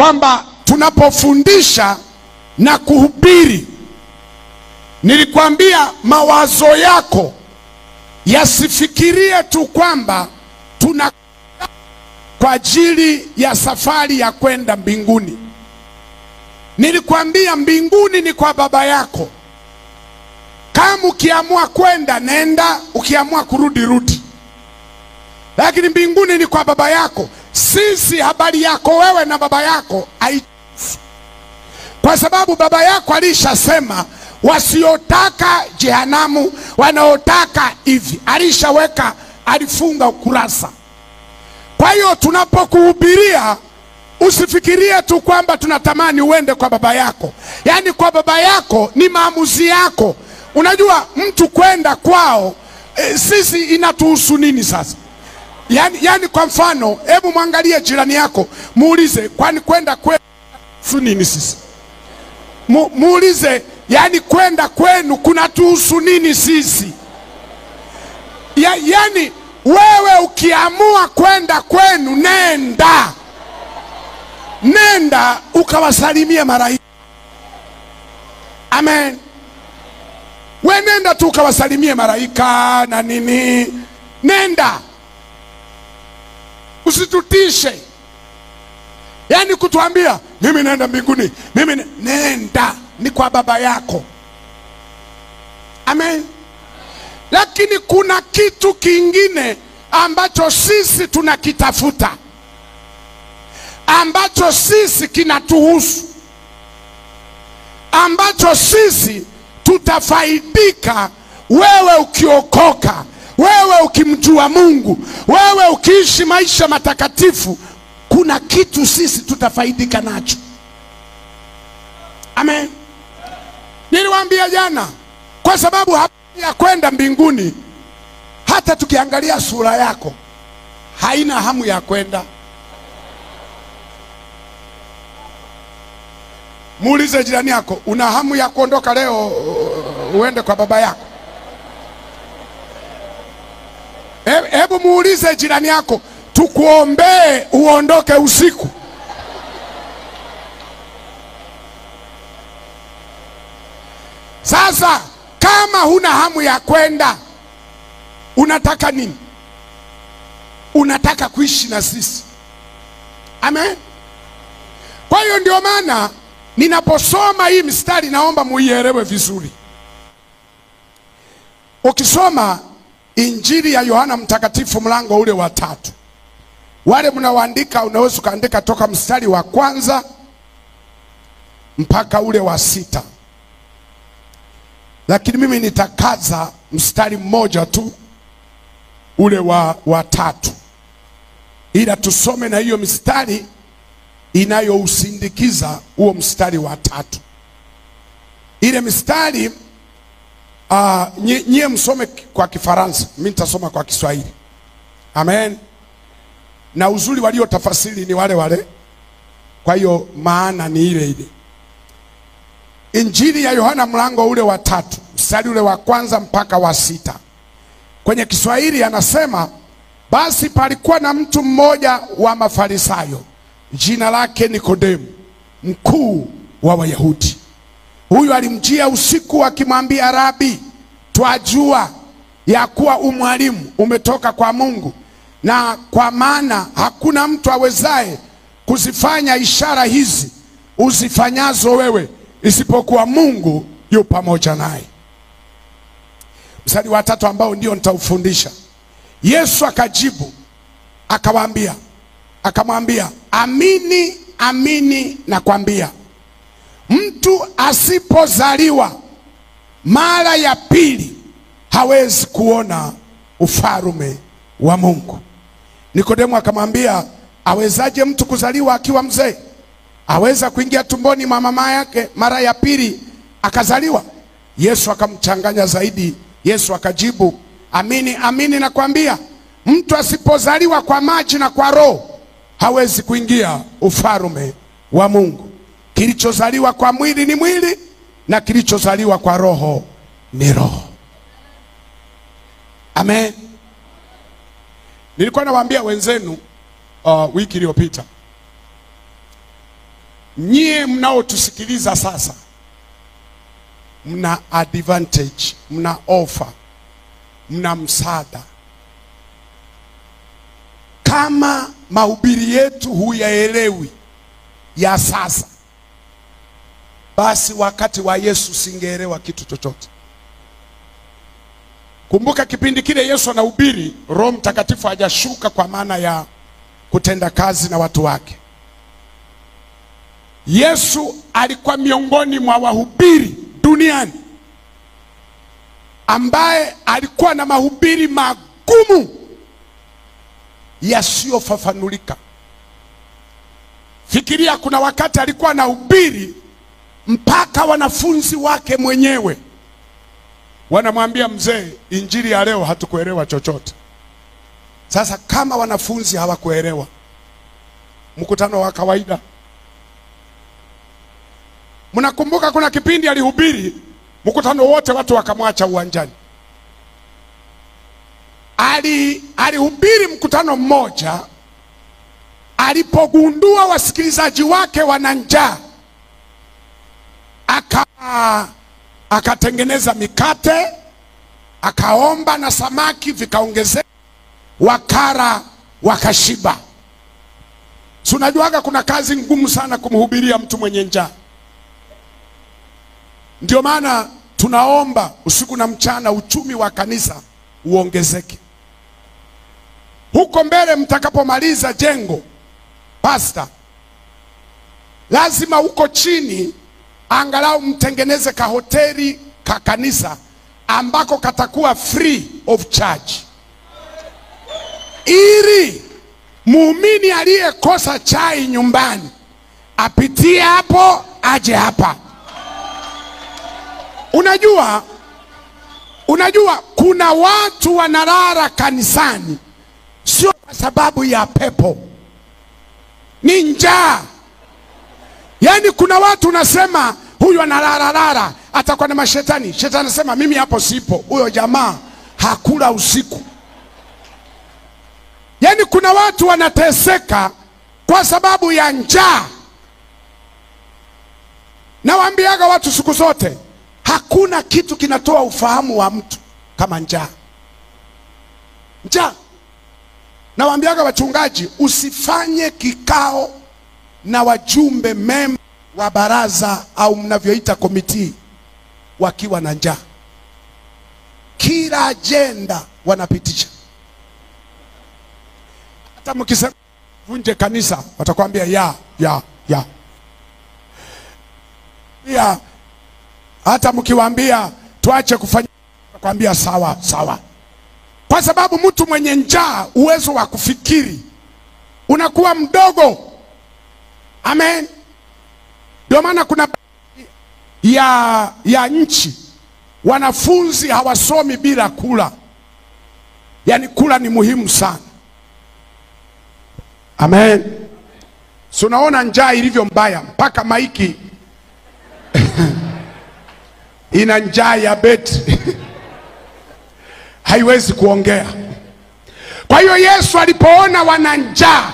kwamba tunapofundisha na kuhubiri, nilikwambia mawazo yako yasifikirie tu kwamba tuna kwa ajili ya safari ya kwenda mbinguni. Nilikwambia mbinguni ni kwa baba yako. Kama ukiamua kwenda nenda, ukiamua kurudi rudi. Lakini mbinguni ni kwa baba yako. Sisi habari yako wewe na baba yako haituhusu. Kwa sababu baba yako alishasema wasiotaka jehanamu, wanaotaka hivi. Alishaweka, alifunga ukurasa. Kwa hiyo tunapokuhubiria usifikirie tu kwamba tunatamani uende kwa baba yako. Yaani kwa baba yako ni maamuzi yako. Unajua mtu kwenda kwao, sisi inatuhusu nini sasa? Yani kwa mfano, hebu mwangalie jirani yako, muulize kwani kwenda kwenu nini sisi? Muulize, yani kwenda kwenu kunatuhusu nini sisi? Yani wewe ukiamua kwenda kwenu, nenda ukawasalimie malaika. Amen. We nenda tu ukawasalimie malaika na nini. Nenda. Usitutishe. Yani kutuambia mimi naenda mbinguni, nenda, ni kwa baba yako. Amen. Lakini kuna kitu kingine ambacho sisi tunakitafuta, ambacho sisi kinatuhusu, ambacho sisi tutafaidika wewe ukiokoka, wewe ukimjua Mungu, wewe ukiishi maisha matakatifu. Kuna kitu sisi tutafaidika nacho. Amen. Niliwaambia jana, kwa sababu habari ya kwenda mbinguni, hata tukiangalia sura yako haina hamu ya kwenda. Muulize jirani yako, una hamu ya kuondoka leo uende kwa baba yako? Hebu muulize jirani yako, tukuombee uondoke usiku. Sasa kama huna hamu ya kwenda, unataka nini? Unataka kuishi na sisi. Amen. Kwa hiyo ndio maana ninaposoma hii mistari naomba muielewe vizuri. Ukisoma Injili ya Yohana Mtakatifu mlango ule wa 3. Wale mnaoandika unaweza kuandika toka mstari wa 1 mpaka ule wa 6. Lakini mimi nitakaza mstari mmoja tu, ule wa 3. Ila tusome na hiyo mstari inayousindikiza huo mstari wa 3. Ile mstari nyie msome kwa Kifaransa, mimi nitasoma kwa Kiswahili. Amen. Na uzuri walio tafasiri ni wale wale, kwa hiyo maana ni ile ile. Injili ya Yohana mlango ule wa 3 mstari ule wa 1 mpaka wa 6. Kwenye Kiswahili anasema, basi palikuwa na mtu mmoja wa Mafarisayo, jina lake Nikodemu, mkuu wa Wayahudi. Huyu alimjia usiku akimwambia, Rabi, twajua ya kuwa umwalimu umetoka kwa Mungu, na kwa maana hakuna mtu awezaye kuzifanya ishara hizi uzifanyazo wewe, isipokuwa Mungu yu pamoja naye. Mstari wa 3 ambao ndio nitaufundisha. Yesu akajibu akamwambia, amini amini nakwambia, mtu asipozaliwa mara ya pili hawezi kuona ufalme wa Mungu. Nikodemu akamwambia, awezaje mtu kuzaliwa akiwa mzee? Aweza kuingia tumboni mwa mama yake mara ya pili akazaliwa? Yesu akamchanganya zaidi. Yesu akajibu, amini amini nakwambia, mtu asipozaliwa kwa maji na kwa roho hawezi kuingia ufalme wa Mungu. Kilichozaliwa kwa mwili ni mwili, na kilichozaliwa kwa roho ni roho. Amen. Nilikuwa nawaambia wenzenu wiki iliyopita, nyie mnaotusikiliza sasa, mna advantage, mna offer, mna msaada. Kama mahubiri yetu huyaelewi ya sasa, basi wakati wa Yesu singeelewa kitu chochote. Kumbuka kipindi kile Yesu anahubiri, Roho Mtakatifu hajashuka kwa maana ya kutenda kazi na watu wake. Yesu alikuwa miongoni mwa wahubiri duniani ambaye alikuwa na mahubiri magumu yasiyofafanulika. Fikiria, kuna wakati alikuwa anahubiri mpaka wanafunzi wake mwenyewe wanamwambia, mzee, injili ya leo hatukuelewa chochote. Sasa kama wanafunzi hawakuelewa, mkutano wa kawaida. Mnakumbuka kuna kipindi alihubiri, mkutano wote watu wakamwacha uwanjani. Alihubiri mkutano mmoja, alipogundua wasikilizaji wake wana njaa, akatengeneza mikate, akaomba na samaki vikaongezeka, wakara wakashiba. Si unajuaga kuna kazi ngumu sana kumhubiria mtu mwenye njaa. Ndio maana tunaomba usiku na mchana uchumi wa kanisa uongezeke. Huko mbele mtakapomaliza jengo, pastor, lazima huko chini angalau mtengeneze ka hoteli ka kanisa ambako katakuwa free of charge, ili muumini aliyekosa chai nyumbani apitie hapo aje hapa. Unajua kuna watu wanalala kanisani sio kwa sababu ya pepo, ni njaa. Yaani kuna watu unasema huyu analala atakuwa na mashetani. Shetani anasema mimi hapo sipo, huyo jamaa hakula usiku. Yaani kuna watu wanateseka kwa sababu ya njaa. Nawaambiaga watu siku zote, hakuna kitu kinatoa ufahamu wa mtu kama njaa. Njaa. Nawaambiaga wachungaji, usifanye kikao na wajumbe mema wa baraza au mnavyoita komiti wakiwa na njaa. Kila agenda wanapitisha. Hata mkisema vunje kanisa, watakwambia ya. Hata mkiwaambia tuache kufanya, watakwambia sawa. Kwa sababu mtu mwenye njaa, uwezo wa kufikiri unakuwa mdogo. Amen. Ndio maana kuna ya nchi wanafunzi hawasomi bila kula. Yaani kula ni muhimu sana. Amen. So unaona njaa ilivyo mbaya, mpaka maiki ina njaa ya beti haiwezi kuongea. Kwa hiyo Yesu alipoona wana njaa,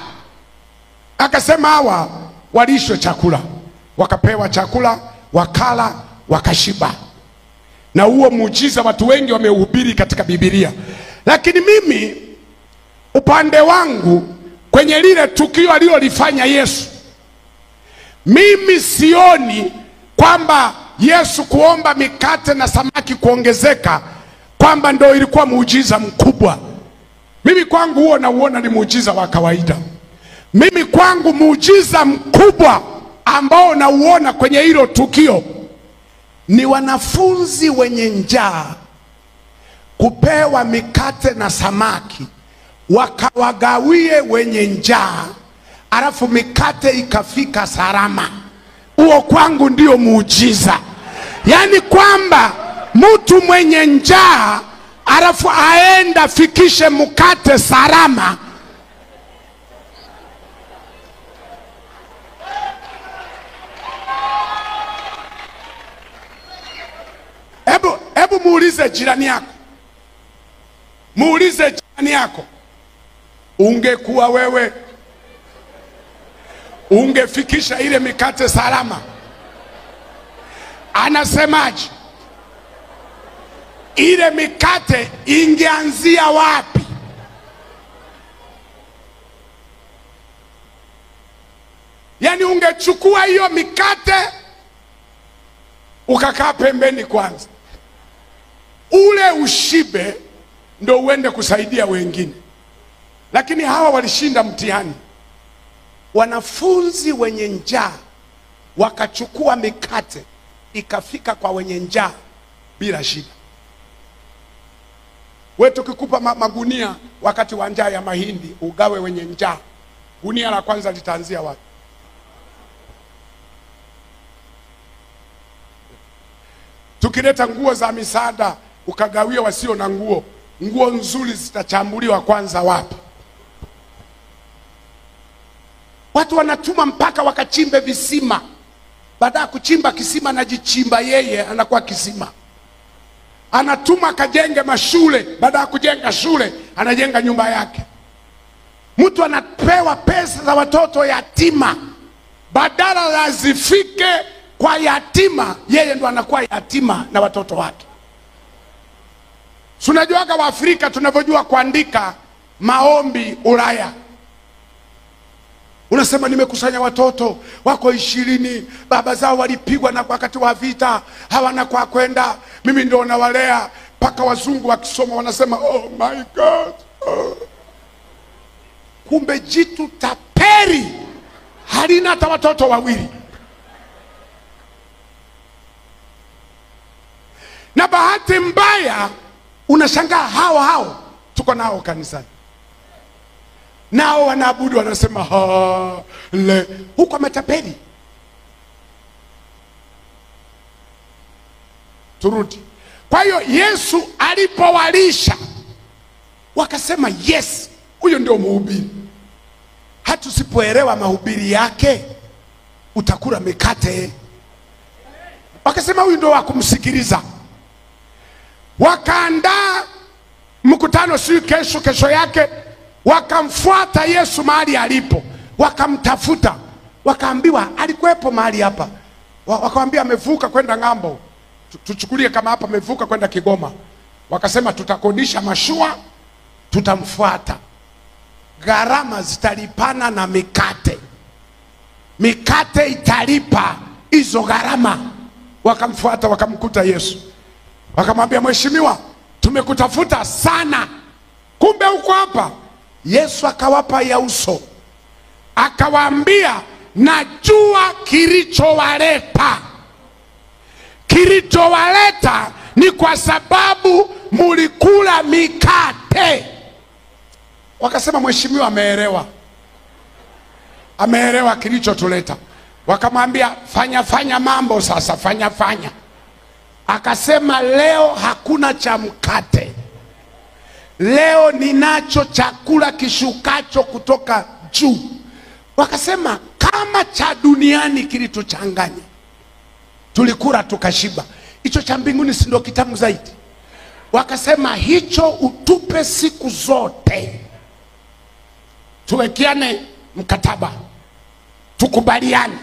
akasema hawa walishwe chakula. Wakapewa chakula, wakala, wakashiba. Na huo muujiza watu wengi wameuhubiri katika Biblia. Lakini mimi upande wangu kwenye lile tukio alilolifanya Yesu, mimi sioni kwamba Yesu kuomba mikate na samaki kuongezeka kwamba ndio ilikuwa muujiza mkubwa. Mimi kwangu huo nauona ni muujiza wa kawaida. Mimi kwangu muujiza mkubwa ambao nauona kwenye hilo tukio ni wanafunzi wenye njaa kupewa mikate na samaki, wakawagawie wenye njaa, alafu mikate ikafika salama. Huo kwangu ndio muujiza. Yaani kwamba mtu mwenye njaa alafu aenda fikishe mkate salama. Hebu muulize jirani yako. Muulize jirani yako, ungekuwa wewe ungefikisha ile mikate salama. Anasemaje? Ile mikate ingeanzia wapi? Yani ungechukua hiyo mikate ukakaa pembeni kwanza, ule ushibe ndo uende kusaidia wengine. Lakini hawa walishinda mtihani. Wanafunzi wenye njaa wakachukua mikate ikafika kwa wenye njaa bila shida. Wewe tukikupa magunia wakati wa njaa ya mahindi ugawe wenye njaa, gunia la kwanza litaanzia wapi? Tukileta nguo za misaada ukagawia wasio na nguo, nguo nzuri zitachambuliwa kwanza wapi? Watu wanatuma mpaka wakachimbe visima. Baada ya kuchimba kisima anajichimba yeye, anakuwa kisima. Anatuma akajenge mashule, baada ya kujenga shule anajenga nyumba yake. Mtu anapewa pesa za watoto yatima, badala ya zifike kwa yatima, yeye ndo anakuwa yatima na watoto wake. Tunajuaga wa Afrika tunavyojua kuandika maombi Ulaya. Unasema nimekusanya watoto wako 20, baba zao walipigwa na wakati wa vita, hawana kwa kwenda, mimi ndio nawalea. Paka wazungu wakisoma wanasema oh my God. Oh. Kumbe jitu taperi halina hata watoto wawili. Na bahati mbaya unashangaa hao tuko nao kanisani, nao wanaabudu, wanasema huko matapeli. Turudi. Kwa hiyo Yesu alipowalisha wakasema yes, huyo ndio mhubiri. Hata usipoelewa mahubiri yake utakula mikate. Wakasema huyu ndio wa kumsikiliza. Wakaandaa mkutano siku kesho yake, wakamfuata Yesu mahali alipo, wakamtafuta, wakaambiwa alikuwepo mahali hapa. Wakamwambia amevuka kwenda ng'ambo. Tuchukulie kama hapa amevuka kwenda Kigoma. Wakasema tutakodisha mashua, tutamfuata. Gharama zitalipana na mikate. Mikate italipa hizo gharama. Wakamfuata, wakamkuta Yesu. Wakamwambia mheshimiwa, tumekutafuta sana, kumbe uko hapa. Yesu akawapa ya uso, akawaambia najua kilichowaleta. Kilichowaleta ni kwa sababu mulikula mikate. Wakasema mheshimiwa ameelewa kilichotuleta. Wakamwambia fanya mambo sasa, fanya. Akasema leo hakuna cha mkate, leo ninacho chakula kishukacho kutoka juu. Wakasema kama cha duniani kilituchanganya, tulikula tukashiba, hicho cha mbinguni si ndio kitamu zaidi? Wakasema hicho utupe siku zote, tuwekiane mkataba, tukubaliane.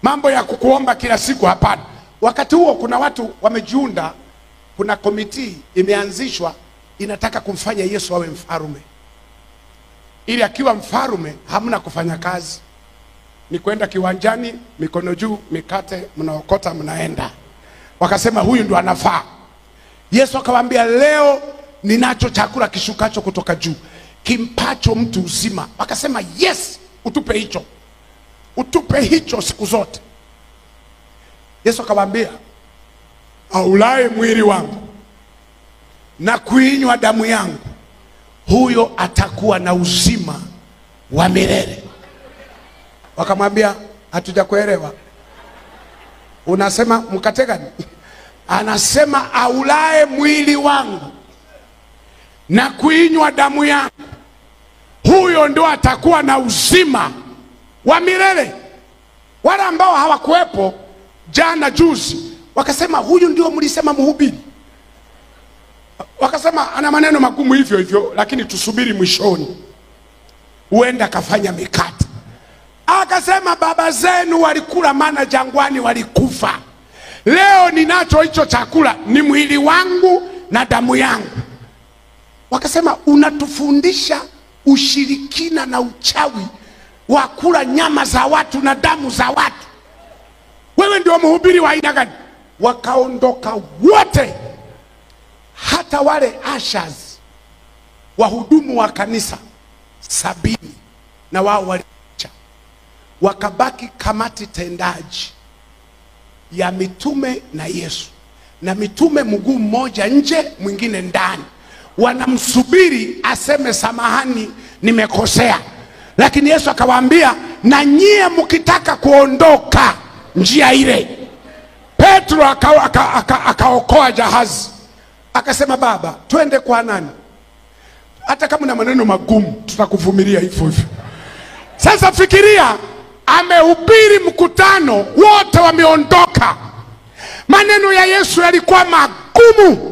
Mambo ya kukuomba kila siku hapana. Wakati huo kuna watu wamejiunda, kuna komiti imeanzishwa inataka kumfanya Yesu awe mfalme, ili akiwa mfalme hamna kufanya kazi, ni kwenda kiwanjani, mikono juu, mikate mnaokota mnaenda. Wakasema huyu ndo anafaa. Yesu akawaambia leo ninacho chakula kishukacho kutoka juu, kimpacho mtu uzima. Wakasema yes, utupe hicho siku zote. Yesu akawaambia aulaye mwili wangu na kuinywa damu yangu, huyo atakuwa na uzima wa milele. Wakamwambia hatujakuelewa, unasema mkate gani? Anasema aulaye mwili wangu na kuinywa damu yangu, huyo ndo atakuwa na uzima wa milele. Wale ambao hawakuwepo jana juzi wakasema huyu ndio mlisema mhubiri. Wakasema ana maneno magumu hivyo, lakini tusubiri mwishoni, huenda kafanya mikate. Akasema baba zenu walikula mana jangwani, walikufa. Leo ninacho hicho chakula, ni mwili wangu na damu yangu. Wakasema unatufundisha ushirikina na uchawi wa kula nyama za watu na damu za watu. Wewe ndio mhubiri wa aina gani? Wakaondoka wote, hata wale ushers, wahudumu wa kanisa 70 na wao waliacha. Wakabaki kamati tendaji ya mitume na Yesu, na mitume mguu mmoja nje mwingine ndani, wanamsubiri aseme samahani, nimekosea. Lakini Yesu akawaambia, na nyie mkitaka kuondoka njia ile. Petro akaokoa jahazi, akasema baba, twende kwa nani? Hata kama na maneno magumu tutakuvumilia hivyo hivyo. Sasa fikiria, amehubiri mkutano wote wameondoka. Maneno ya Yesu yalikuwa magumu.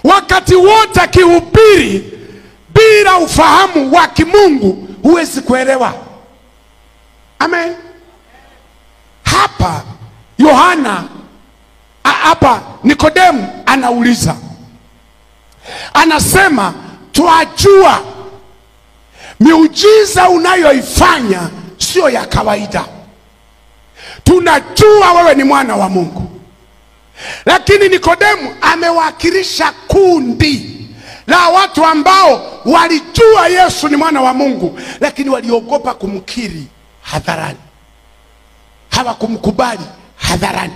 Wakati wote akihubiri bila ufahamu wa kimungu huwezi kuelewa. Amen. Hapa Yohana, hapa Nikodemu anauliza, anasema twajua miujiza unayoifanya sio ya kawaida. Tunajua wewe ni mwana wa Mungu. Lakini Nikodemu amewakilisha kundi la watu ambao walijua Yesu ni mwana wa Mungu, lakini waliogopa kumkiri hadharani. Hawakumkubali hadharani.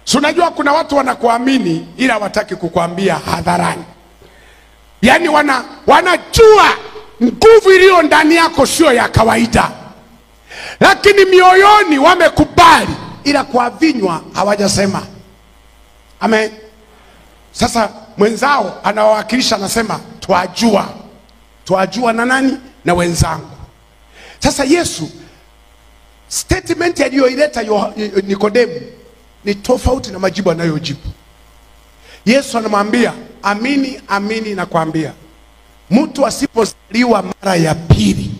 So unajua kuna watu wanakuamini ila hawataki kukuambia hadharani. Yaani wanajua nguvu iliyo ndani yako sio ya kawaida, lakini mioyoni wamekubali, ila kwa vinywa hawajasema. Amen. Sasa mwenzao anawawakilisha, anasema twajua na nani? Na wenzangu. Sasa Yesu statement aliyoileta Nikodemu ni tofauti na majibu anayojibu. Yesu anamwambia, amini amini nakwambia, mtu asipozaliwa mara ya pili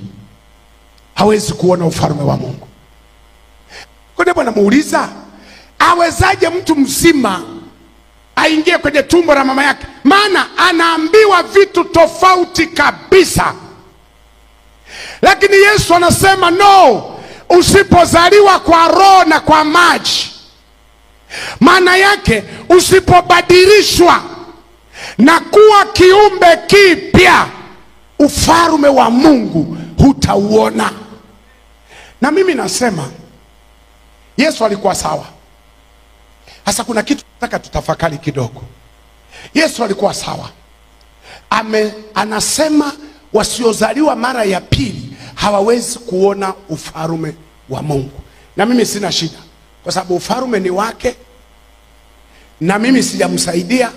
hawezi kuona ufalme wa Mungu. Nikodemu anamuuliza, awezaje mtu mzima aingie kwenye tumbo la mama yake? Maana anaambiwa vitu tofauti kabisa. Lakini Yesu anasema no, usipozaliwa kwa roho na kwa maji, maana yake usipobadilishwa na kuwa kiumbe kipya, ufalme wa Mungu hutauona. Na mimi nasema Yesu alikuwa sawa. Sasa kuna kitu nataka tutafakari kidogo. Yesu alikuwa sawa. Anasema wasiozaliwa mara ya pili hawawezi kuona ufalme wa Mungu. Na mimi sina shida, kwa sababu ufalme ni wake na mimi sijamsaidia.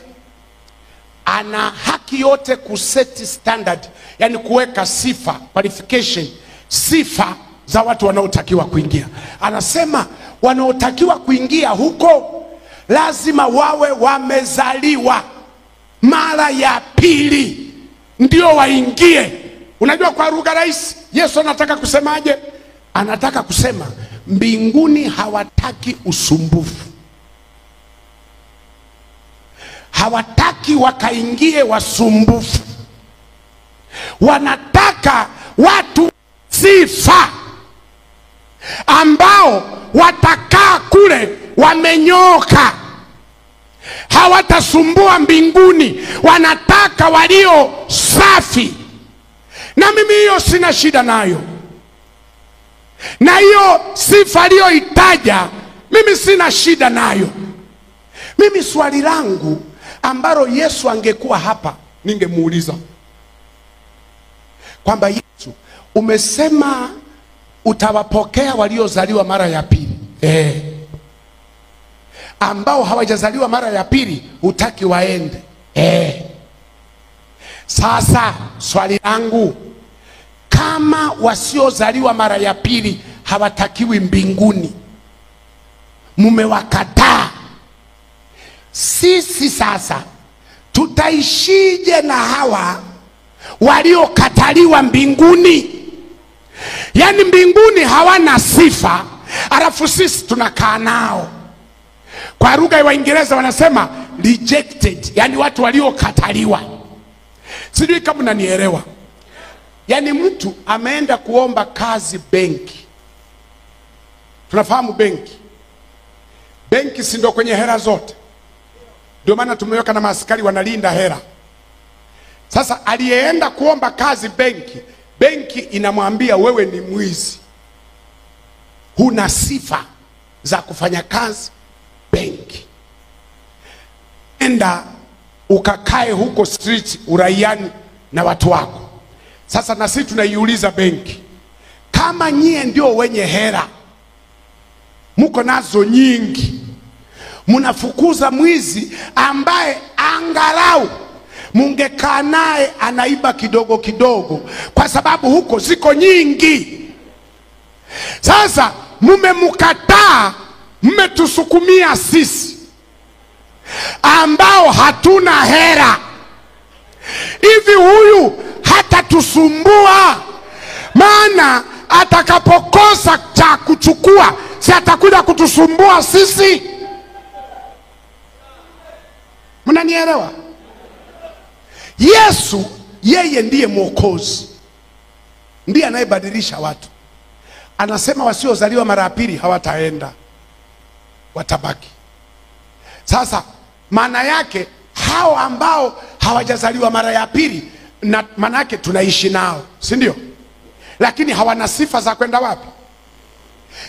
Ana haki yote kuseti standard, yani kuweka sifa, qualification, sifa za watu wanaotakiwa kuingia. Anasema wanaotakiwa kuingia huko lazima wawe wamezaliwa mara ya pili ndio waingie. Unajua kwa lugha rahisi Yesu anataka kusemaje? Anataka kusema mbinguni hawataki usumbufu. Hawataki wakaingie wasumbufu. Wanataka watu sifa ambao watakaa kule wamenyoka, hawatasumbua mbinguni. Wanataka walio safi. Na mimi hiyo sina shida nayo, na hiyo sifa aliyoitaja mimi sina shida nayo. Mimi swali langu ambalo Yesu angekuwa hapa ningemuuliza kwamba Yesu, umesema utawapokea waliozaliwa mara ya pili, ambao hawajazaliwa mara ya pili hutaki waende. Sasa swali langu, kama wasiozaliwa mara ya pili hawatakiwi mbinguni, mumewakataa, sisi sasa tutaishije na hawa waliokataliwa mbinguni? Yaani mbinguni hawana sifa, alafu sisi tunakaa nao. Kwa lugha ya Waingereza wanasema rejected, yaani watu waliokataliwa. Sijui kama unanielewa. Yaani mtu ameenda kuomba kazi benki. Tunafahamu benki. Benki si ndio kwenye hela zote. Ndio maana tumeweka na maaskari wanalinda hela. Sasa aliyeenda kuomba kazi benki, benki inamwambia wewe ni mwizi, huna sifa za kufanya kazi benki, enda ukakae huko street uraiani na watu wako. Sasa na sisi tunaiuliza benki, kama nyie ndio wenye hela, muko nazo nyingi, munafukuza mwizi ambaye angalau mungekaa naye anaiba kidogo kidogo, kwa sababu huko ziko nyingi. Sasa mumemukataa, mmetusukumia sisi ambao hatuna hela. Hivi huyu hata tusumbua? Maana atakapokosa cha kuchukua, si atakuja kutusumbua sisi? Mnanielewa? Yesu yeye ndiye Mwokozi, ndiye anayebadilisha watu. Anasema wasiozaliwa mara ya pili hawataenda, watabaki. Sasa maana yake hao ambao hawajazaliwa mara ya pili, na maana yake tunaishi nao, si ndio? Lakini hawana sifa za kwenda wapi?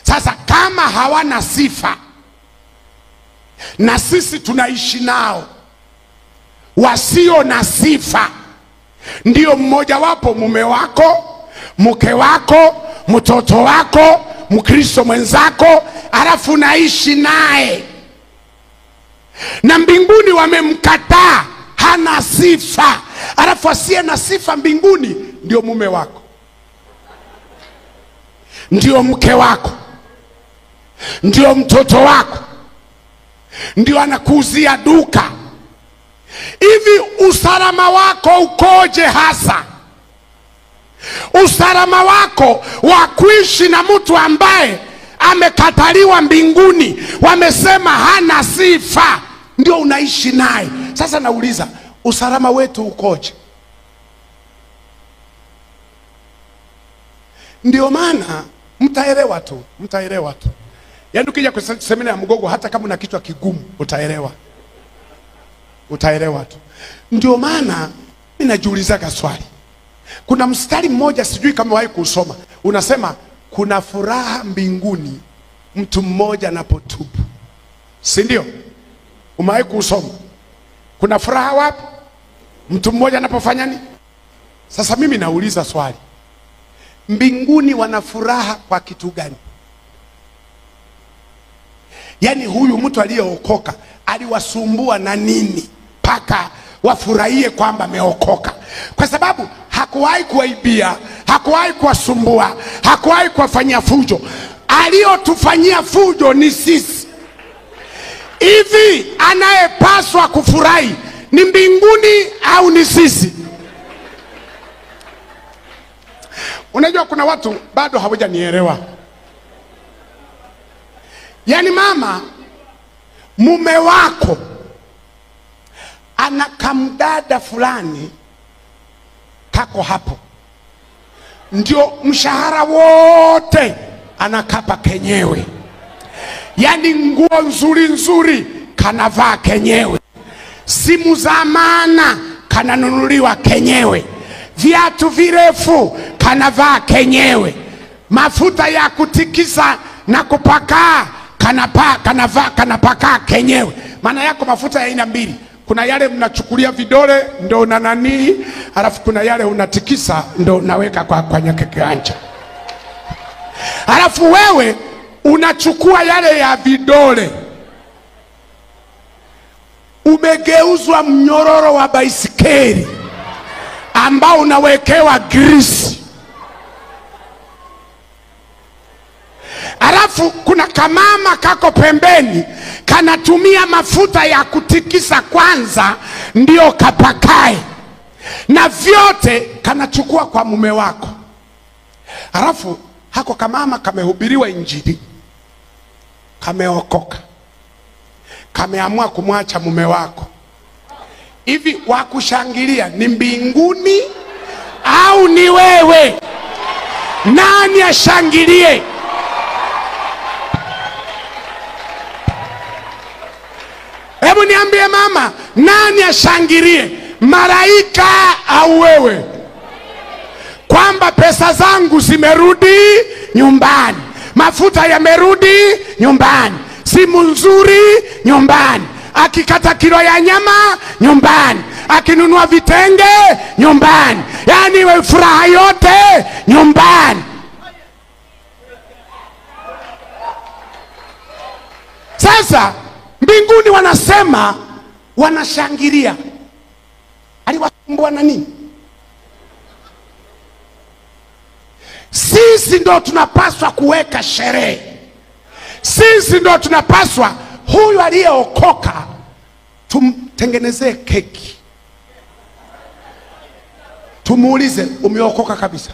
Sasa kama hawana sifa na sisi tunaishi nao wasio na sifa, ndio mmoja wapo mume wako, mke wako, mtoto wako, Mkristo mwenzako, alafu naishi naye, na mbinguni wamemkataa, hana sifa. Alafu asiye na sifa mbinguni ndio mume wako, ndio mke wako, ndio mtoto wako, ndio anakuuzia duka. Hivi usalama wako ukoje hasa? Usalama wako wa kuishi na mtu ambaye amekataliwa mbinguni, wamesema hana sifa, ndio unaishi naye. Sasa nauliza, usalama wetu ukoje? Ndio maana mtaelewa tu, mtaelewa tu. Yaani ukija kwa semina ya Mgogo, hata kama una kichwa kigumu utaelewa, utaelewa tu. Ndio maana mimi najiulizaga swali. Kuna mstari mmoja sijui kama wahi kusoma, unasema kuna furaha mbinguni mtu mmoja anapotubu, si ndio? Umewahi kusoma? Kuna furaha wapi? Mtu mmoja anapofanya nini? Sasa mimi nauliza swali, mbinguni wana furaha kwa kitu gani? Yaani huyu mtu aliyeokoka aliwasumbua na nini mpaka wafurahie kwamba ameokoka? Kwa sababu hakuwahi kuwaibia, hakuwahi kuwasumbua, hakuwahi kuwafanyia fujo. Aliyotufanyia fujo ni sisi. Hivi anayepaswa kufurahi ni mbinguni au ni sisi? Unajua kuna watu bado hawajanielewa. Yaani mama, mume wako ana kamdada fulani kako hapo, ndio mshahara wote anakapa kenyewe. Yaani nguo nzuri nzuri kanavaa kenyewe, simu za maana kananunuliwa kenyewe, viatu virefu kanavaa kenyewe, mafuta ya kutikisa na kupaka kanapaka kenyewe. Maana yako mafuta ya aina mbili, kuna yale mnachukulia vidole ndo una nani, alafu kuna yale unatikisa ndo unaweka kwa nyake kianja. Alafu wewe unachukua yale ya vidole, umegeuzwa mnyororo wa baisikeli ambao unawekewa grisi. Alafu kuna kamama kako pembeni kanatumia mafuta ya kutikisa kwanza ndio kapakae, na vyote kanachukua kwa mume wako. Alafu hako kamama kamehubiriwa injili, kameokoka, kameamua kumwacha mume wako. Hivi wakushangilia ni mbinguni au ni wewe? Nani ashangilie? Hebu niambie mama, nani ashangilie? Malaika au wewe? Kwamba pesa zangu zimerudi nyumbani, mafuta yamerudi nyumbani, simu nzuri nyumbani, akikata kilo ya nyama nyumbani, akinunua vitenge nyumbani, yani furaha yote nyumbani. Sasa mbinguni wanasema, wanashangilia. Aliwasumbua nani? Sisi ndo tunapaswa kuweka sherehe. Sisi ndo tunapaswa, huyu aliyeokoka tumtengenezee keki, tumuulize umeokoka kabisa.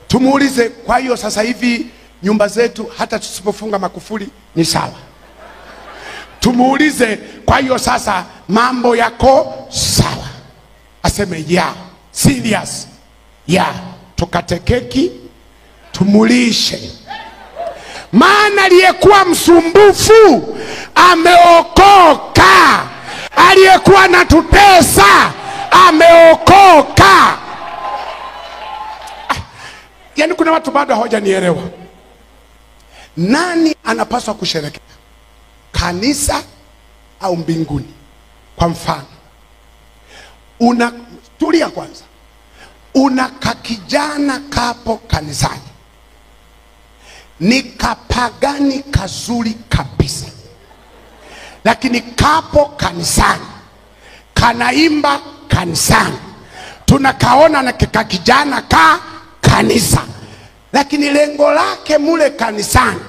Tumuulize, kwa hiyo sasa hivi nyumba zetu hata tusipofunga makufuli ni sawa. Tumuulize, kwa hiyo sasa mambo yako sawa? Aseme ya, serious ya. Tukate keki tumulishe, maana aliyekuwa msumbufu ameokoka, aliyekuwa natutesa ameokoka. Yani kuna watu bado hawajanielewa. Nani anapaswa kusherehekea, kanisa au mbinguni? Kwa mfano, tulia kwanza, una kakijana kapo kanisani, ni kapagani kazuri kabisa, lakini kapo kanisani, kanaimba kanisani, tunakaona na kakijana ka kanisa, lakini lengo lake mule kanisani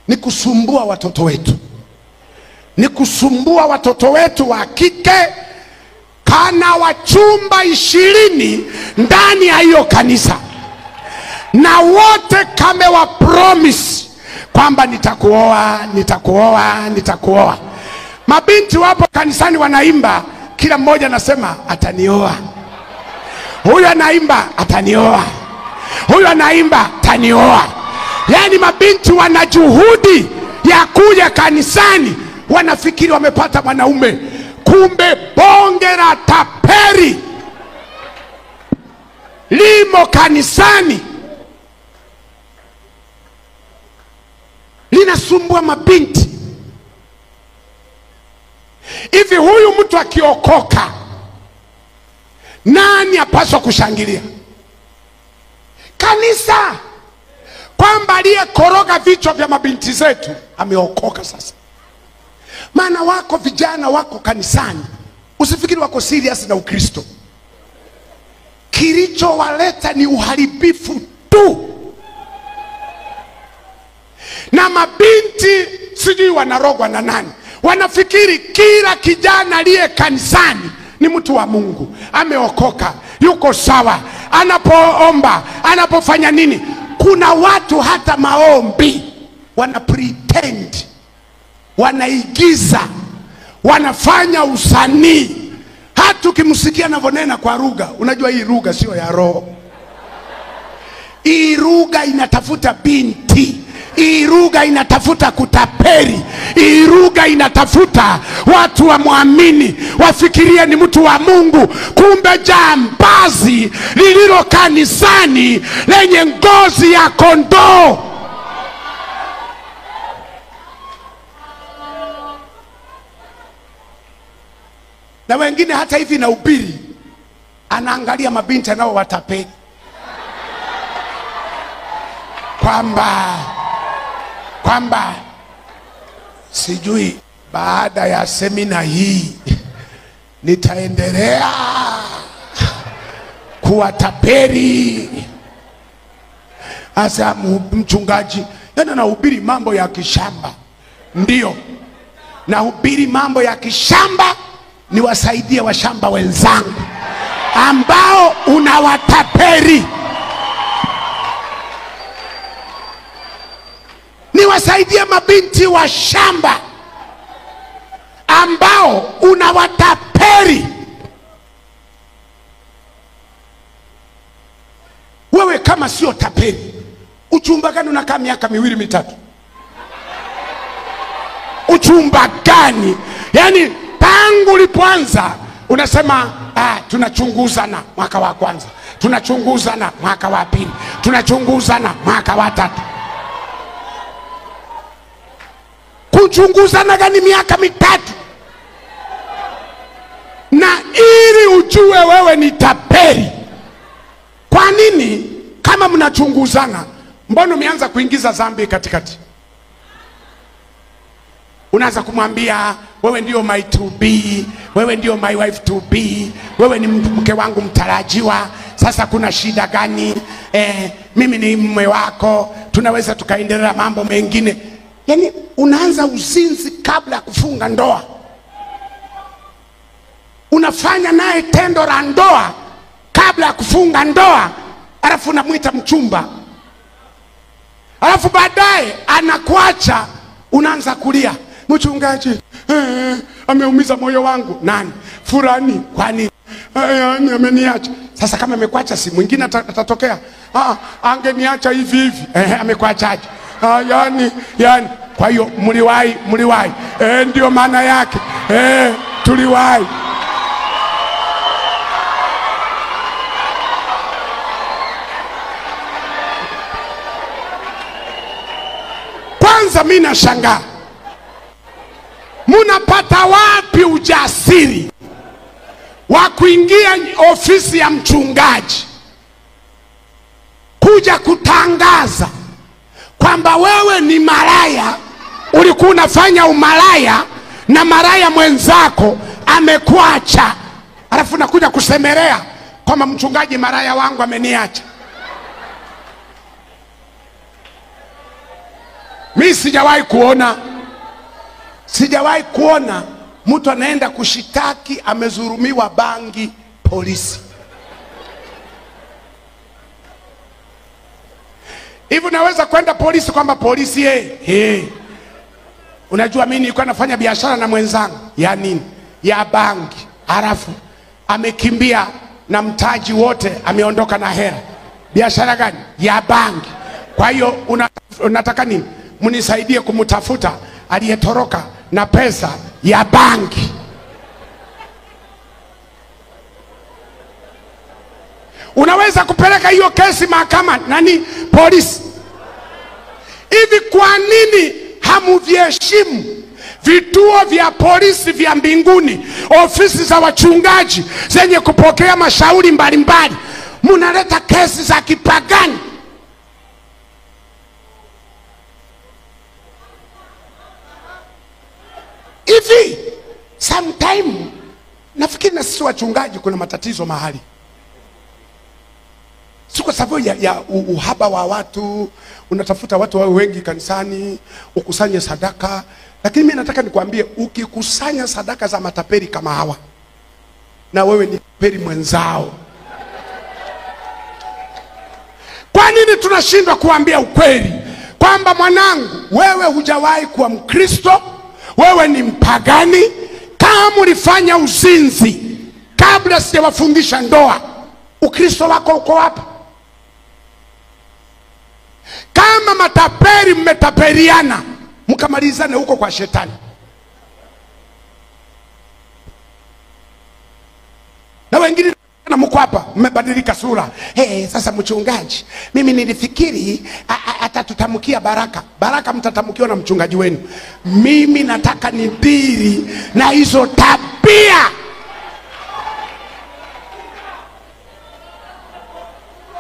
ni kusumbua watoto wetu, ni kusumbua watoto wetu wa kike. Kana wachumba 20 ndani ya hiyo kanisa, na wote kamewa promise kwamba nitakuoa, nitakuoa, nitakuoa. Mabinti wapo kanisani wanaimba, kila mmoja anasema atanioa. Huyu anaimba atanioa, huyu anaimba atanioa. Yani mabinti wana juhudi ya kuja kanisani, wanafikiri wamepata mwanaume, kumbe bonge la taperi limo kanisani, linasumbua mabinti. Hivi huyu mtu akiokoka, nani apaswa kushangilia? Kanisa, kwamba aliyekoroga vichwa vya mabinti zetu ameokoka sasa. Maana wako vijana wako kanisani, usifikiri wako serious na Ukristo. Kilichowaleta ni uharibifu tu. Na mabinti sijui wanarogwa na nani, wanafikiri kila kijana aliye kanisani ni mtu wa Mungu, ameokoka, yuko sawa, anapoomba, anapofanya nini. Kuna watu hata maombi wana pretend, wanaigiza, wanafanya usanii. Hata ukimsikia anavyonena kwa lugha, unajua hii lugha sio ya roho. Hii lugha inatafuta binti, hii lugha inatafuta kutaperi, hii lugha inatafuta watu wamwamini, wafikirie ni mtu wa Mungu, kumbe jambazi lililo kanisani lenye ngozi ya kondoo. Na wengine hata hivi na ubiri, anaangalia mabinti anao watapeli, kwamba sijui baada ya semina hii nitaendelea kuwatapeli. Asa mchungaji, yana nahubiri mambo ya kishamba. Ndio, nahubiri mambo ya kishamba, niwasaidie washamba wenzangu ambao unawatapeli. niwasaidie mabinti wa shamba ambao unawatapeli. Wewe kama sio tapeli, uchumba gani unakaa miaka 2 mitatu? Uchumba gani? Yani tangu ulipoanza unasema tunachunguzana mwaka wa kwanza, tunachunguzana mwaka wa pili, tunachunguzana mwaka wa tatu. Kuchunguzana gani miaka mitatu? Na ili ujue wewe ni tapeli. Kwa nini kama mnachunguzana, mbona umeanza kuingiza dhambi katikati? Unaanza kumwambia wewe ndio my to be, wewe ndio my wife to be, wewe ni mke wangu mtarajiwa. Sasa kuna shida gani? Mimi ni mume wako, tunaweza tukaendelea mambo mengine. Yani unaanza uzinzi kabla ya kufunga ndoa. Unafanya naye tendo la ndoa kabla ya kufunga ndoa, alafu unamuita mchumba. Alafu baadaye anakuacha, unaanza kulia, mchungaji ameumiza moyo wangu. Nani? Fulani. Kwani ameniacha. Sasa kama amekuacha, si mwingine atatokea? Angeniacha hivi hivi. Amekuachaje? Yani kwa hiyo mliwahi. Ndio maana yake. Tuliwahi. Kwanza mimi nashangaa, munapata wapi ujasiri wa kuingia ofisi ya mchungaji kuja kutangaza kwamba wewe ni malaya, ulikuwa unafanya umalaya na malaya mwenzako amekuacha, alafu nakuja kusemelea kwamba mchungaji, malaya wangu ameniacha. Mimi sijawahi kuona mtu anaenda kushitaki amezurumiwa bangi polisi. Hivi naweza kwenda polisi kwamba polisi unajua mimi nilikuwa nafanya biashara na mwenzangu ya nini? Ya bangi. Halafu amekimbia na mtaji wote, ameondoka na hela. Biashara gani? Ya bangi. Kwa hiyo unataka nini? Mnisaidie kumtafuta aliyetoroka na pesa ya bangi. Unaweza kupeleka hiyo kesi mahakama polisi. Hivi kwa nini hamuviheshimu vituo vya polisi vya mbinguni, ofisi za wachungaji zenye kupokea mashauri mbalimbali? Munaleta kesi za kipagani. Hivi sometime nafikiri na sisi wachungaji kuna matatizo mahali. Si kwa sababu ya uhaba wa watu, unatafuta watu wawe wengi kanisani, ukusanye sadaka. Lakini mimi nataka nikwambie, ukikusanya sadaka za matapeli kama hawa, na wewe ni tapeli mwenzao. Kwa nini tunashindwa kuambia ukweli kwamba mwanangu, wewe hujawahi kuwa Mkristo, wewe ni mpagani, kama ulifanya uzinzi kabla sijawafundisha ndoa, Ukristo wako uko wapi? Kama matapeli mmetapeliana, mkamalizane huko kwa shetani. Na wengine na mko hapa mmebadilika sura. Sasa mchungaji, mimi nilifikiri atatutamkia baraka. Baraka mtatamkiwa na mchungaji wenu. Mimi nataka nidiri na hizo tabia.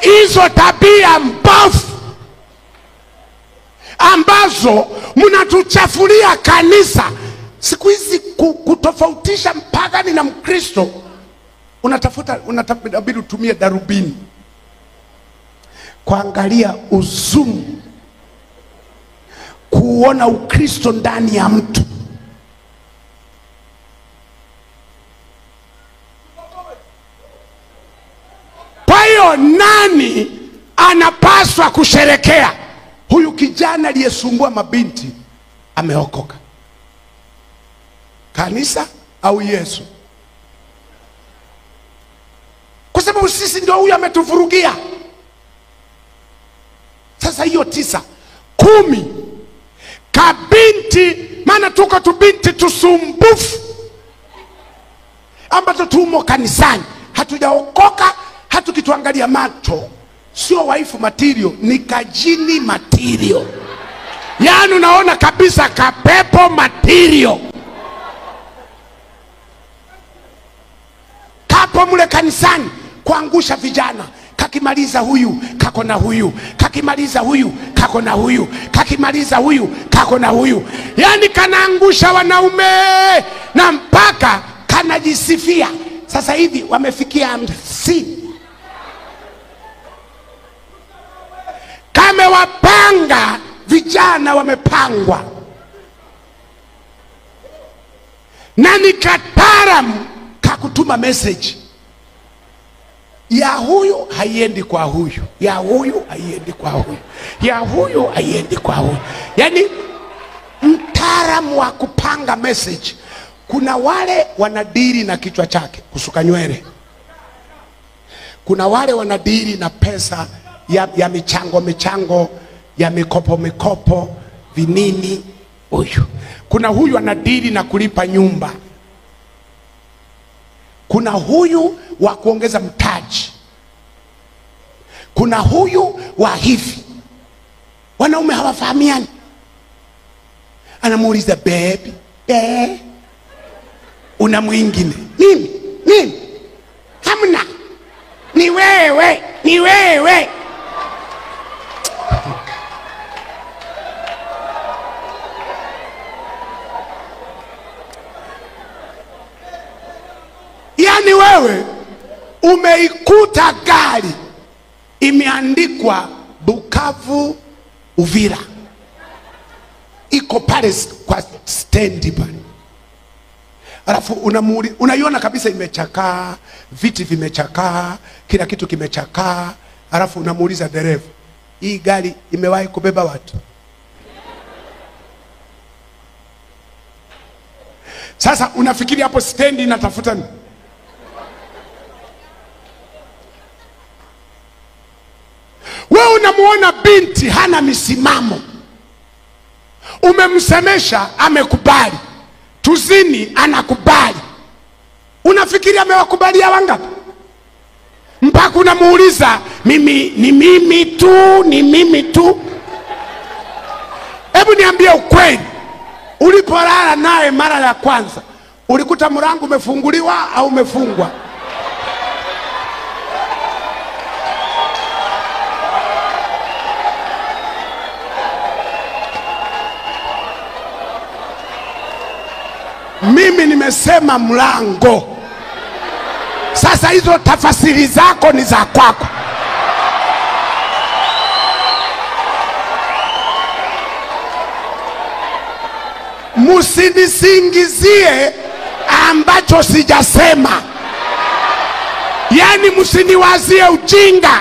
Hizo tabia mbovu ambazo mnatuchafulia kanisa. Siku hizi kutofautisha mpagani na Mkristo, unabidi utumie darubini kuangalia uzumu, kuona Ukristo ndani ya mtu. Kwa hiyo nani anapaswa kusherekea? huyu kijana aliyesumbua mabinti ameokoka. Kanisa au Yesu? Kwa sababu sisi ndio huyu ametuvurugia. Sasa hiyo 9, 10 kabinti, maana tuko tubinti tusumbufu ambazo tumo kanisani, hatujaokoka, hatukituangalia macho, sio waifu material, ni kajini material. Yani unaona kabisa kapepo material kapo mule kanisani kuangusha vijana. Kakimaliza huyu kako na huyu, kakimaliza huyu kako na huyu, kakimaliza huyu kako na huyu. Yani kanaangusha wanaume na mpaka kanajisifia. Sasa hivi wamefikia 50. Kamewapanga vijana, wamepangwa na ni kataalamu kakutuma message ya huyu haiendi kwa huyu, ya huyu haiendi kwa huyu, ya huyu haiendi kwa huyu. Yani mtaalamu wa kupanga message. Kuna wale wanadiri na kichwa chake kusuka nywele, kuna wale wanadiri na pesa ya michango ya mikopo vinini huyu. Kuna huyu anadiri na kulipa nyumba. Kuna huyu wa kuongeza mtaji. Kuna huyu wa hivi. Wanaume hawafahamiani. Anamuuliza baby, una mwingine? Mimi hamna, ni wewe. Yani wewe umeikuta gari imeandikwa Bukavu Uvira, iko pale kwa stendi pale, alafu unaiona kabisa imechakaa, viti vimechakaa, kila kitu kimechakaa, alafu unamuuliza dereva, hii gari imewahi kubeba watu? Sasa unafikiri hapo stendi inatafuta nini? Wewe unamuona binti hana misimamo, umemsemesha amekubali, tuzini anakubali, unafikiri amewakubalia wangapi? Mpaka unamuuliza ni mimi tu. Hebu niambie ukweli, ulipolala naye mara ya kwanza ulikuta mlango umefunguliwa au umefungwa? Mimi nimesema mlango. Sasa hizo tafasiri zako ni za kwako. Musinisingizie ambacho sijasema. Yani musiniwazie ujinga.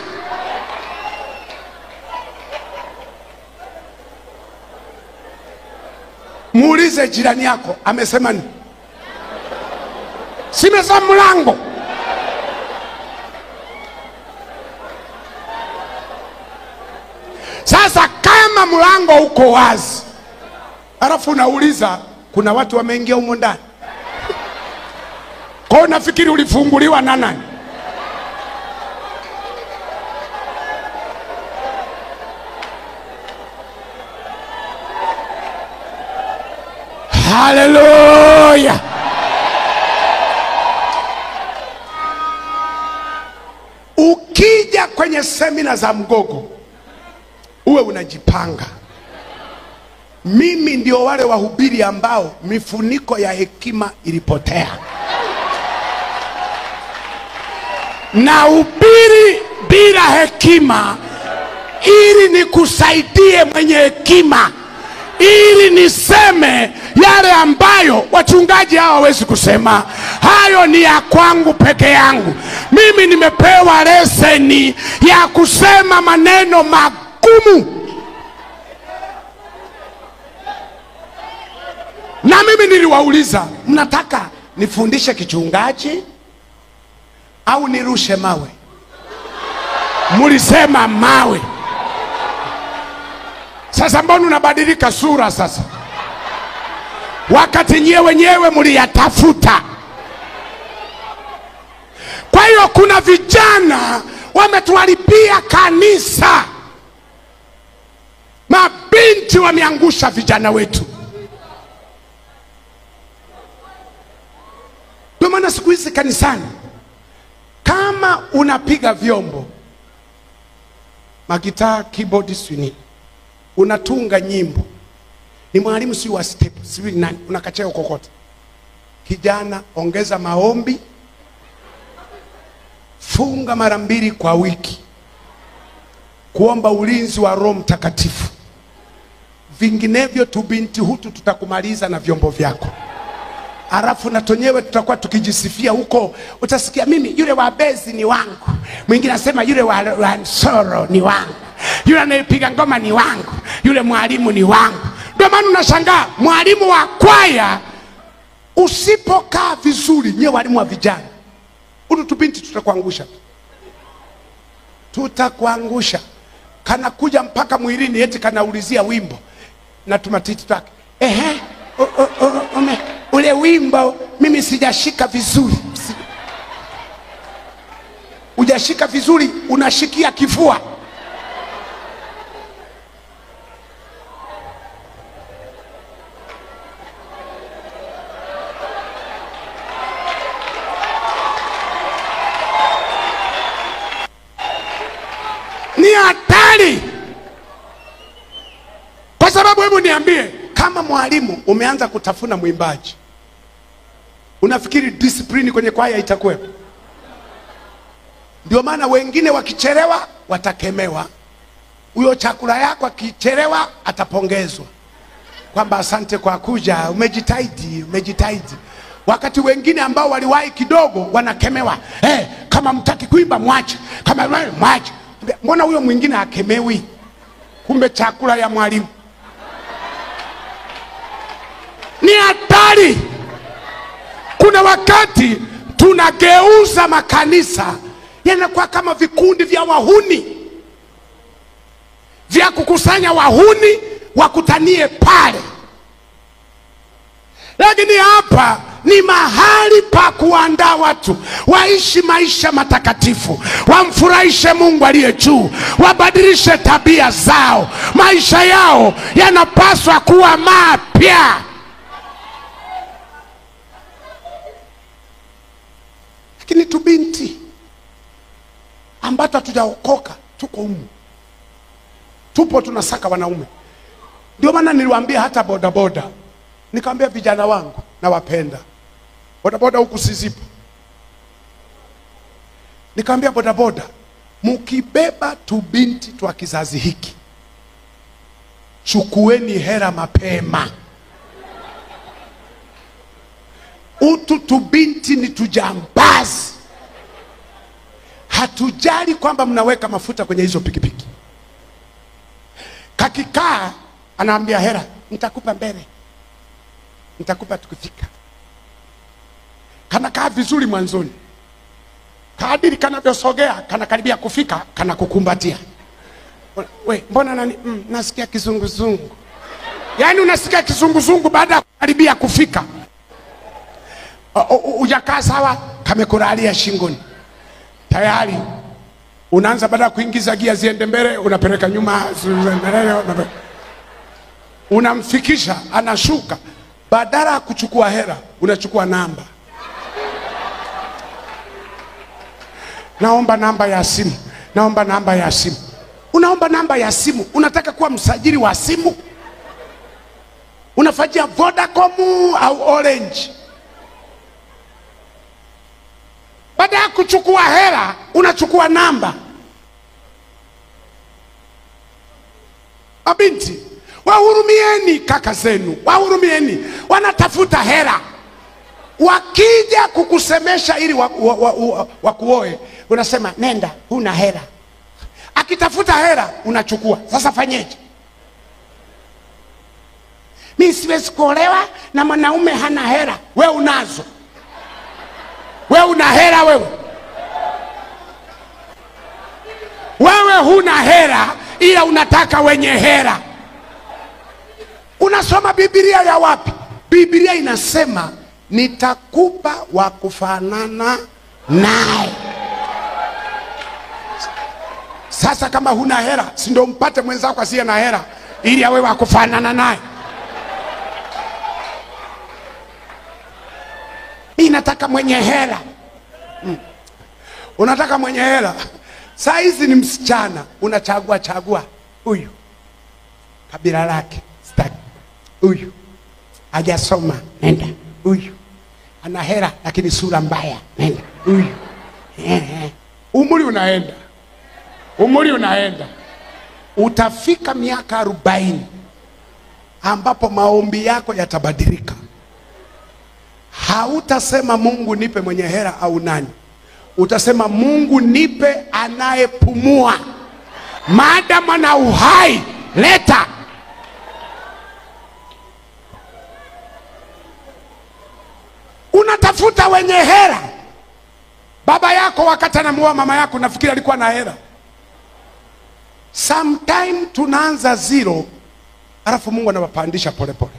Muulize jirani yako amesema nini. Simesema mlango. Sasa kama mlango uko wazi, alafu unauliza kuna watu wameingia humo ndani, kwa unafikiri ulifunguliwa na nani? Haleluya. Ukija kwenye semina za Mgogo uwe unajipanga. Mimi ndio wale wahubiri ambao mifuniko ya hekima ilipotea. Na hubiri bila hekima ili nikusaidie mwenye hekima, ili niseme yale ambayo wachungaji hao hawezi kusema. Hayo ni ya kwangu peke yangu. Mimi nimepewa leseni ya kusema maneno magumu. Na mimi niliwauliza, mnataka nifundishe kichungaji au nirushe mawe? Mulisema mawe. Sasa mbona unabadilika sura sasa, wakati nyewe wenyewe muliyatafuta? Kwa hiyo kuna vijana wametuharibia kanisa, mabinti wameangusha vijana wetu. Ndio maana siku hizi kanisani, kama unapiga vyombo, magitaa, keyboard, swing, unatunga nyimbo, ni mwalimu si wa step, si nani, unakachea kokote, kijana, ongeza maombi, funga mara 2 kwa wiki, kuomba ulinzi wa Roho Mtakatifu. Vinginevyo tubinti hutu tutakumaliza na vyombo vyako. Alafu na tonyewe tutakuwa tukijisifia huko, utasikia mimi yule wa bezi ni wangu, mwingine anasema yule wa soro ni wangu, yule anayepiga ngoma ni wangu, yule mwalimu ni wangu. Ndio maana unashangaa mwalimu wa kwaya usipokaa vizuri, nyewe walimu wa vijana, hutu tubinti tutakuangusha. Tutakuangusha. Kana kuja mpaka mwilini eti kanaulizia wimbo na tumatiti take. Ule wimbo mimi sijashika vizuri. Ujashika vizuri, unashikia kifua. Ni hatari. Kwa sababu hebu niambie, kama mwalimu umeanza kutafuna mwimbaji, unafikiri discipline kwenye kwaya itakuwepo? Ndio maana wengine wakichelewa watakemewa. Huyo chakula yako akichelewa atapongezwa kwamba asante kwa kuja, umejitahidi, umejitahidi. Wakati wengine ambao waliwahi kidogo wanakemewa, kama mtaki kuimba mwache, kama mwache. Mbona huyo mwingine hakemewi? Kumbe chakula ya mwalimu. Ni hatari. Kuna wakati tunageuza makanisa yanakuwa kama vikundi vya wahuni, vya kukusanya wahuni wakutanie pale. Lakini hapa ni mahali pa kuandaa watu waishi maisha matakatifu, wamfurahishe Mungu aliye juu, wabadilishe tabia zao. Maisha yao yanapaswa kuwa mapya. Lakini tubinti ambato hatujaokoka tuko humu, tupo tunasaka wanaume. Ndio maana niliwaambia hata bodaboda, nikamwambia vijana wangu na wapenda bodaboda huku sizipo, nikamwambia bodaboda, mukibeba tubinti twa kizazi hiki, chukueni hera mapema. Utu tubinti ni tujambazi. Hatujali kwamba mnaweka mafuta kwenye hizo pikipiki. Kakikaa anaambia hera, nitakupa mbele, nitakupa tukifika. Kanakaa vizuri mwanzoni, kadiri kanavyosogea kanakaribia kufika kanakukumbatia. We, mbona nani? Nasikia kizunguzungu. Yaani unasikia kizunguzungu baada ya kukaribia kufika. Ujakaa sawa, kamekuralia shingoni. Tayari unaanza baada ya kuingiza gia ziende mbele, unapeleka nyuma, unamfikisha, anashuka. Badala ya kuchukua hera, unachukua namba. Naomba namba ya simu, naomba namba ya simu. Unaomba namba ya simu, unataka kuwa msajili wa simu? Unafanyia Vodacom au Orange? Baada ya kuchukua hela, unachukua namba. Mabinti, wahurumieni kaka zenu, wahurumieni. Wanatafuta hela. Wakija kukusemesha ili wakuoe, unasema nenda, huna hela. Akitafuta hela, unachukua. Sasa fanyeje? Mimi siwezi kuolewa na mwanaume hana hela. Wewe unazo. Wewe una hela wewe. Wewe huna hela ila unataka wenye hela. Unasoma Biblia ya wapi? Biblia inasema nitakupa wa kufanana naye. Sasa kama huna hela, si ndio mpate mwenzako asiye na hela ili awe wa kufanana naye? Nataka mwenye hela. Unataka mwenye hela. Saa hizi ni msichana, unachagua huyu kabila lake sitaki, huyu hajasoma nenda, huyu ana hela lakini sura mbaya nenda, huyu umri unaenda. Utafika miaka 40 ambapo maombi yako yatabadilika. Hautasema Mungu nipe mwenye hela au nani. Utasema Mungu nipe anayepumua. Maadamu na uhai leta. Unatafuta wenye hela. Baba yako wakati anamuoa mama yako nafikiri alikuwa na hela. Sometime tunaanza zero, alafu Mungu anawapandisha polepole.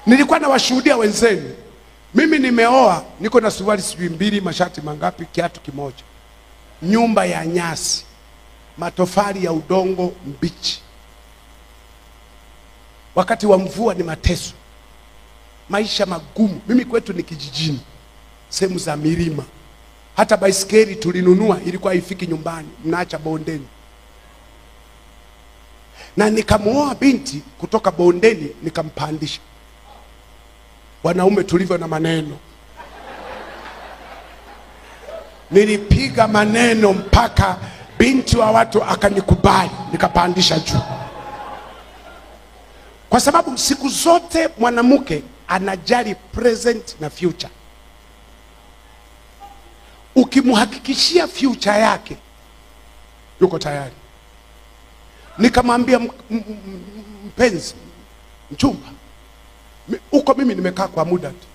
Nilikuwa na washuhudia wenzenu. Mimi nimeoa, niko na suruali 2, mashati mangapi, kiatu kimoja. Nyumba ya nyasi, matofali ya udongo mbichi. Wakati wa mvua ni mateso. Maisha magumu. Mimi kwetu ni kijijini, sehemu za milima. Hata baisikeli tulinunua ilikuwa haifiki nyumbani, mnaacha bondeni. Na nikamuoa binti kutoka bondeni, nikampandisha. Wanaume tulivyo na maneno. Nilipiga maneno mpaka binti wa watu akanikubali, nikapandisha juu. Kwa sababu siku zote mwanamke anajali present na future. Ukimhakikishia future yake, yuko tayari. Nikamwambia mpenzi, mchumba, uko mimi nimekaa kwa muda tu,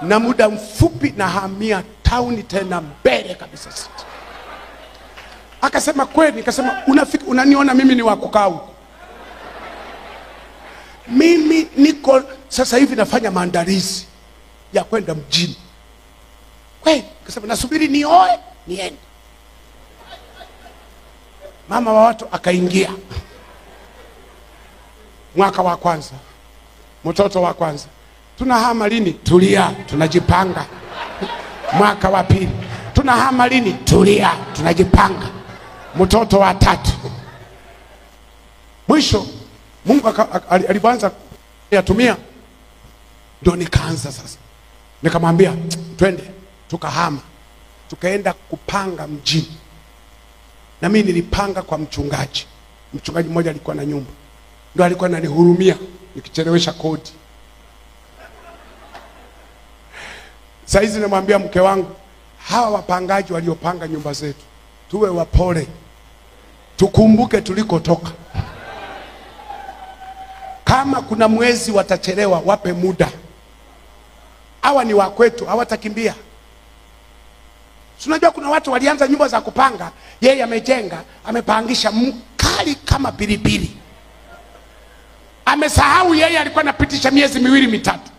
na muda mfupi na hamia town tena mbele kabisa city. Akasema kweli. Nikasema unaniona mimi ni wa kukaa huko? Mimi niko sasa hivi nafanya maandalizi ya kwenda mjini. Kweli. Akasema nasubiri nioe niende. Mama wa watu akaingia. Mwaka wa kwanza, mtoto wa kwanza, tunahama lini? Tulia, tunajipanga. Mwaka wa pili, tunahama lini? Tulia, tunajipanga. Mtoto wa 3. Mwisho Mungu alipoanza yatumia, ndio nikaanza sasa. Nikamwambia twende, tukahama, tukaenda kupanga mjini. Na mimi nilipanga kwa mchungaji. Mchungaji mmoja alikuwa na nyumba, ndio alikuwa ananihurumia nikichelewesha kodi. Sasa hizi namwambia mke wangu, hawa wapangaji waliopanga nyumba zetu tuwe wapole, tukumbuke tulikotoka. Kama kuna mwezi watachelewa, wape muda. Hawa ni wa kwetu, hawatakimbia. Unajua kuna watu walianza nyumba za kupanga, yeye amejenga, amepangisha mkali kama pilipili. Amesahau yeye alikuwa anapitisha miezi 2 mitatu.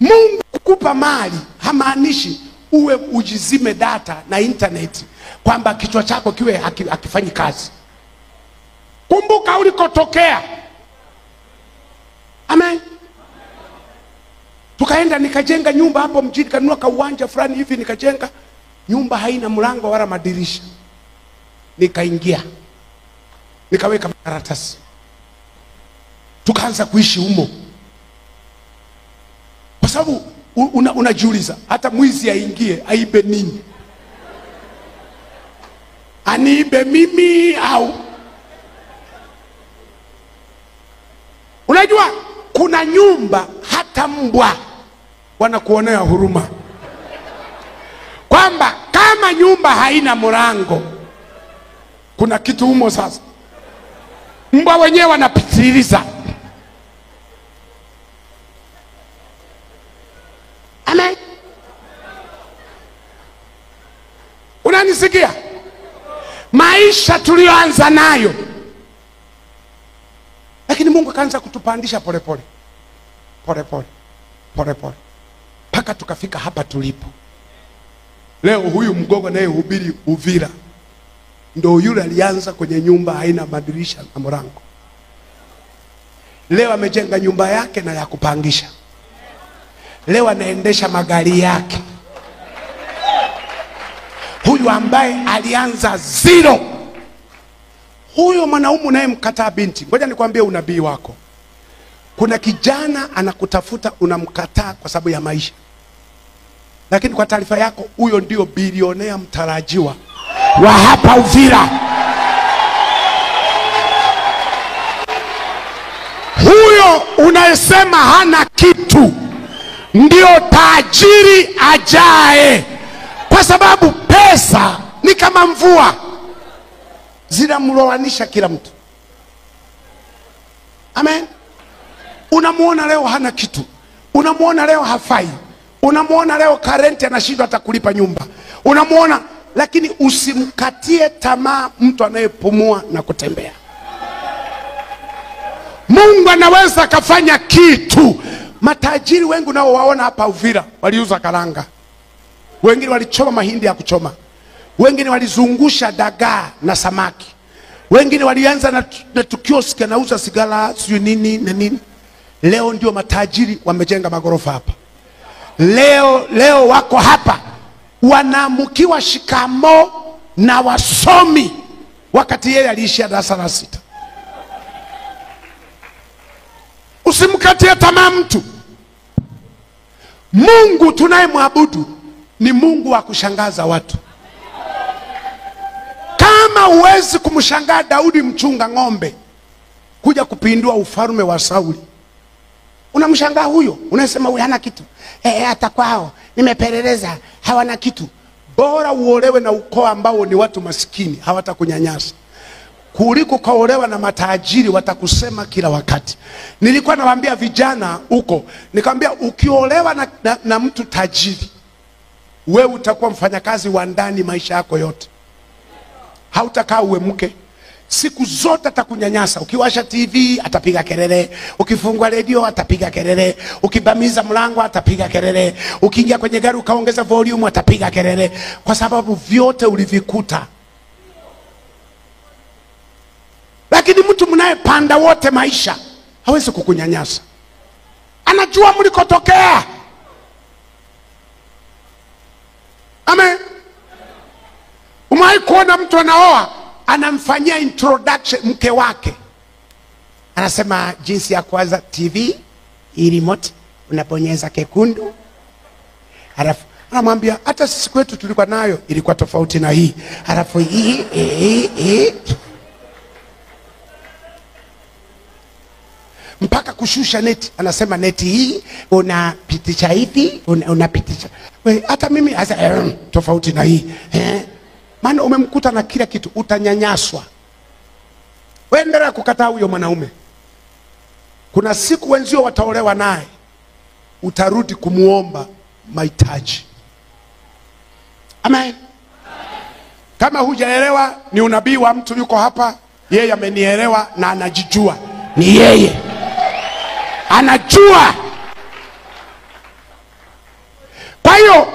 Mungu kukupa mali hamaanishi uwe ujizime data na internet kwamba kichwa chako kiwe hakifanyi kazi. Kumbuka ulikotokea. Amen. Tukaenda nikajenga nyumba hapo mjini, kanunua ka uwanja fulani hivi, nikajenga nyumba haina mlango wala madirisha. Nikaingia, nikaweka makaratasi, tukaanza kuishi humo. Kwa sababu unajiuliza, hata mwizi aingie aibe nini? Aniibe mimi au? Unajua kuna nyumba hata mbwa wanakuonea huruma, kwamba kama nyumba haina mlango kuna kitu humo. Sasa mbwa wenyewe wanapitiliza. Amen. Unanisikia? Maisha tulioanza nayo, lakini Mungu akaanza kutupandisha polepole polepole polepole mpaka tukafika hapa tulipo leo. Huyu mgogo naye hubiri Uvira ndo yule alianza kwenye nyumba haina madirisha na mlango. Leo amejenga nyumba yake na ya kupangisha. Leo anaendesha magari yake. Huyu ambaye alianza zero, huyo mwanaume naye mkataa binti. Ngoja nikwambie unabii wako. Kuna kijana anakutafuta, unamkataa kwa sababu ya maisha. Lakini kwa taarifa yako, huyo ndio bilionea mtarajiwa wa hapa Uvira. Huyo unayesema hana kitu ndio tajiri ajae, kwa sababu pesa ni kama mvua, zinamlowanisha kila mtu. Amen. Unamuona leo hana kitu, unamuona leo hafai, unamuona leo karenti anashindwa hata kulipa nyumba, unamuona. Lakini usimkatie tamaa mtu anayepumua na kutembea. Mungu anaweza kafanya kitu. Matajiri wengi nao waona hapa Uvira waliuza karanga, wengine walichoma mahindi ya kuchoma, wengine walizungusha dagaa na samaki, wengine walianza na tukioski anauza sigara sio nini na nini. Leo ndio matajiri wamejenga magorofa hapa. Leo wako hapa wanaamukiwa shikamo na wasomi, wakati yeye aliishia darasa la 6. Usimkatie tamaa mtu. Mungu tunayemwabudu ni Mungu wa kushangaza watu. Kama huwezi kumshangaa Daudi mchunga ng'ombe kuja kupindua ufalme wa Sauli, unamshangaa huyo, unasema huyu hana kitu. Hata kwao nimepeleleza hawana kitu. Bora uolewe na ukoo ambao ni watu maskini, hawatakunyanyasa, kuliko kaolewa na matajiri watakusema kila wakati. Nilikuwa nawaambia vijana huko, nikamwambia ukiolewa na mtu tajiri, wewe utakuwa mfanyakazi wa ndani maisha yako yote. Hautakaa uwe mke. Siku zote atakunyanyasa. Ukiwasha TV atapiga kelele, ukifungua radio atapiga kelele, ukibamiza mlango atapiga kelele, ukiingia kwenye gari ukaongeza volume atapiga kelele, kwa sababu vyote ulivikuta. Lakini mtu mnayepanda wote maisha hawezi kukunyanyasa. Anajua mlikotokea. Amen. Umewahi kuona mtu anaoa, anamfanyia introduction mke wake, anasema jinsi ya kwanza TV hii remote unabonyeza kekundu, alafu anamwambia hata sisi kwetu tulikuwa nayo ilikuwa tofauti na hii, alafu hii mpaka kushusha neti, anasema neti hii unapitisha hivi, unapitisha hata mimi tofauti na hii. Maana umemkuta na kila kitu, utanyanyaswa. Wewe endelea kukataa huyo mwanaume. Kuna siku wenzio wataolewa naye, utarudi kumuomba mahitaji. Amen. Kama hujaelewa, ni unabii wa mtu yuko hapa, yeye amenielewa na anajijua. Ni yeye anajua. Kwa hiyo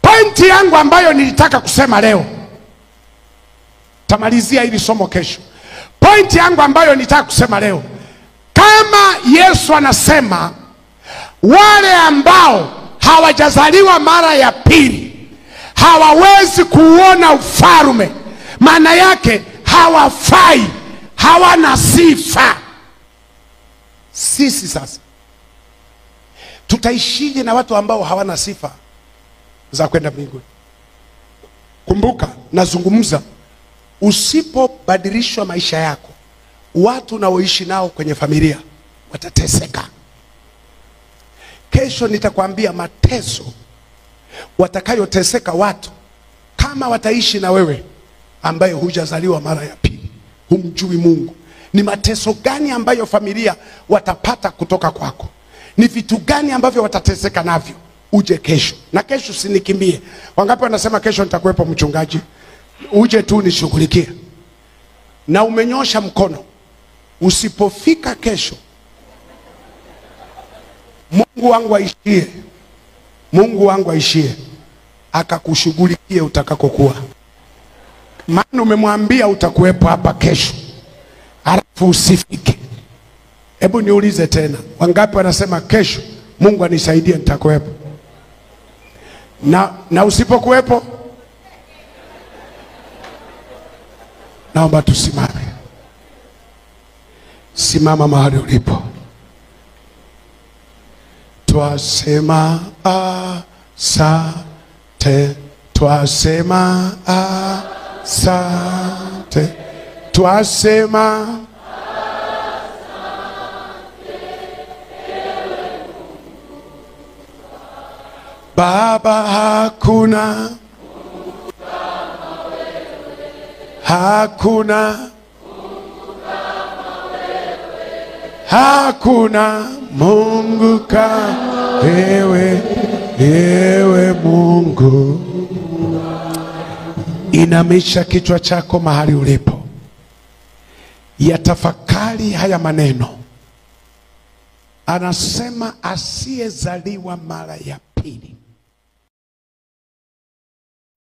pointi yangu ambayo nilitaka kusema leo, tamalizia hili somo kesho. Pointi yangu ambayo nilitaka kusema leo, kama Yesu anasema wale ambao hawajazaliwa mara ya pili hawawezi kuona ufalme, maana yake hawafai, hawana sifa. Sisi sasa tutaishije na watu ambao hawana sifa za kwenda mbinguni? Kumbuka nazungumza, usipobadilishwa maisha yako, watu unaoishi nao kwenye familia watateseka. Kesho nitakwambia mateso watakayoteseka watu kama wataishi na wewe ambaye hujazaliwa mara ya pili, humjui Mungu. Ni mateso gani ambayo familia watapata kutoka kwako? Ni vitu gani ambavyo watateseka navyo? Uje kesho. Na kesho sinikimbie. Wangapi wanasema kesho nitakuwepo mchungaji? Uje tu nishughulikie. Na umenyosha mkono. Usipofika kesho, Mungu wangu aishie. Mungu wangu aishie akakushughulikie utakakokuwa. Maana umemwambia utakuwepo hapa kesho, alafu usifike. Hebu niulize tena, wangapi wanasema kesho Mungu anisaidie nitakuwepo? Na usipokuwepo, naomba tusimame. Simama mahali ulipo. Twasema asante, twasema asante, twasema Baba, hakuna hakuna Mungu kama wewe, ewe Mungu. Inamisha kichwa chako mahali ulipo, yatafakari haya maneno. Anasema asiyezaliwa mara ya pili